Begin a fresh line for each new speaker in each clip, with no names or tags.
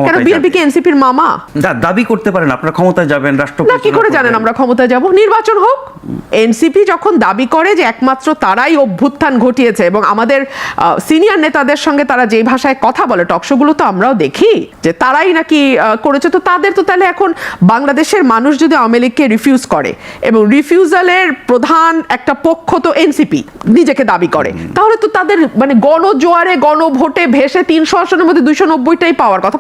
ক্ষমতায়
বিএনপি কি এনসিপির মামা?
দাবি করতে পারেন আপনারা ক্ষমতায় যাবেন, রাষ্ট্র
না, কি করে জানেন আমরা ক্ষমতায় যাব? নির্বাচন হোক। এনসিপি যখন দাবি করে যে একমাত্র তারাই অভ্যুত্থান ঘটিয়েছে এবং আমাদের সিনিয়র নেতাদের সঙ্গে তারা যে ভাষায় কথা বলে টকশোগুলো তো আমরাও দেখি যে তারাই নাকি করেছে, তো তাদের তো তাহলে এখন বাংলাদেশের মানুষ যদি আওয়ামী লীগকে রিফিউজ করে এবং রিফিউজালের প্রধান একটা পক্ষ তো এনসিপি নিজেকে দাবি করে, তাহলে তো তাদের মানে গণজোয়ারে গণভোটে ভেসে 300 আসনের মধ্যে 290টাই পাওয়ার কথা।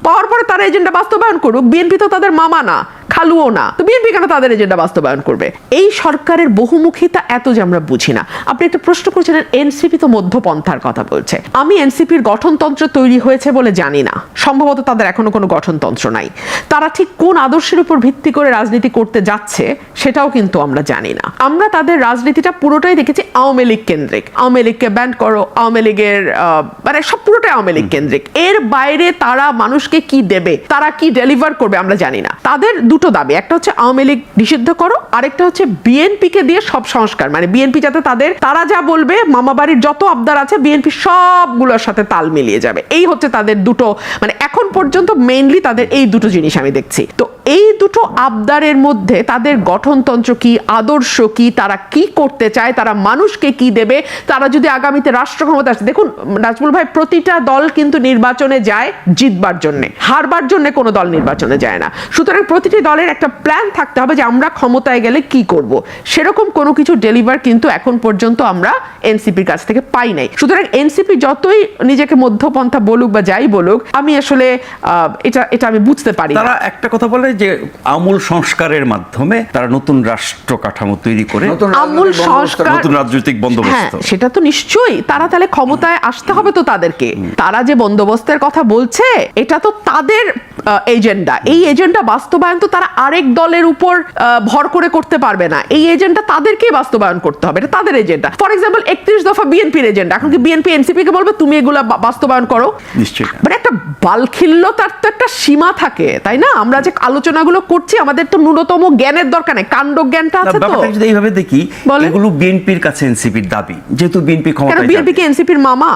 পাওয়ার পরে তারা এজেন্ডা বাস্তবায়ন করুক। বিএনপি তো তাদের মামা না, খালুও না, তো বিএনপি কেন তাদের এজেন্ডা বাস্তবায়ন করবে? এই সরকারের বহুমুখিতা এত যে আমরা বুঝি না। আপনি একটা প্রশ্ন করেছিলেন এনসিপি তো মধ্যপন্থার কথা বলছে। আমি এনসিপির গঠনতন্ত্র তৈরি হয়েছে বলে জানি না, সম্ভবত তাদের এখনো কোনো গঠনতন্ত্র নাই। তারা ঠিক কোন আদর্শের উপর ভিত্তি করে রাজনীতি করতে যাচ্ছে সেটাও কিন্তু আমরা জানি না। আমরা তাদের রাজনীতিটা পুরোটাই দেখেছি আওয়ামী লীগ কেন্দ্রিক। আওয়ামী লীগকে ব্যান করো, আওয়ামী লীগের মানে সব পুরোটাই আওয়ামী লীগ কেন্দ্রিক। এর বাইরে তারা মানুষকে কি দেবে, তারা কি ডেলিভার করবে আমরা জানি না। তাদের দুটো দাবি, একটা হচ্ছে আওয়ামী লীগ নিষিদ্ধ করো, আরেকটা হচ্ছে বিএনপি কে দিয়ে সব সংস্কার, মানে বিএনপি যাতে তারা যা বলবে মামাবাড়ির যত আবদার আছে বিএনপি সবগুলোর সাথে তাল মিলিয়ে যাবে। এই হচ্ছে তাদের দুটো, মানে এখন পর্যন্ত মেইনলি তাদের এই দুটো জিনিস আমি দেখছি। তো এই দুটো আবদারের মধ্যে তাদের গঠনতন্ত্র কি, আদর্শ কি, তারা কি করতে চায়, তারা মানুষকে কি দেবে, তারা যদি আগামীতে রাষ্ট্র ক্ষমতা আসে। দেখুন নাজমুল ভাই, প্রতিটা দল কিন্তু নির্বাচনে যায় জিতবার জন্য, হারবার জন্য কোনো দল নির্বাচনে যায় না। সুতরাং প্রতিটি দলের একটা প্ল্যান থাকতে হবে যে আমরা ক্ষমতায় গেলে কি করব। সেরকম কোনো কিছু ডেলিভার কিন্তু এখন পর্যন্ত আমরা এনসিপির কাছ থেকে পাই নাই। সুতরাং এনসিপি যতই নিজেকে মধ্যপন্থা বলুক বা যাই বলুক, আমি আসলে এটা আমি বুঝতে পারি।
তারা একটা কথা বলে যে আমূল সংস্কারের মাধ্যমে তারা নতুন রাষ্ট্র কাঠামো তৈরি করে
আমূল সংস্কার,
নতুন রাজনৈতিক বন্দোবস্ত।
হ্যাঁ, সেটা তো নিশ্চয়ই। তারা তাহলে ক্ষমতায় আসতে হবে তো তাদেরকে। তারা যে বন্দোবস্তের কথা বলছে এটা তো তাদের এজেন্ডা। এই এজেন্ডা বাস্তবায়ন তো তারা আরেক দলের উপর ভর করে করতে পারবে না। এই এজেন্ডা তাদেরকেই বাস্তবায়ন করতে হবে, এটা তাদের এজেন্ডা। ফর এক্সাম্পল 31 দফা বিএনপির এজেন্ডা, এখন কি বিএনপি এনসিপি কে বলবে তুমি এগুলা বাস্তবায়ন করো?
নিশ্চয়ই।
মানে একটা বালখিল্যতার তো একটা সীমা থাকে, তাই না? আমরা যে আলোচনাগুলো করছি আমাদের তো ন্যূনতম জ্ঞানের দরকার নেই, কাণ্ড জ্ঞানটা আছে তো।
ব্যাপারটা যদি এইভাবে দেখি, এগুলো বিএনপির কাছে এনসিপির দাবি, যেহেতু বিএনপি ক্ষমতায় যাবে।
বিএনপি কি এনসিপির মামা?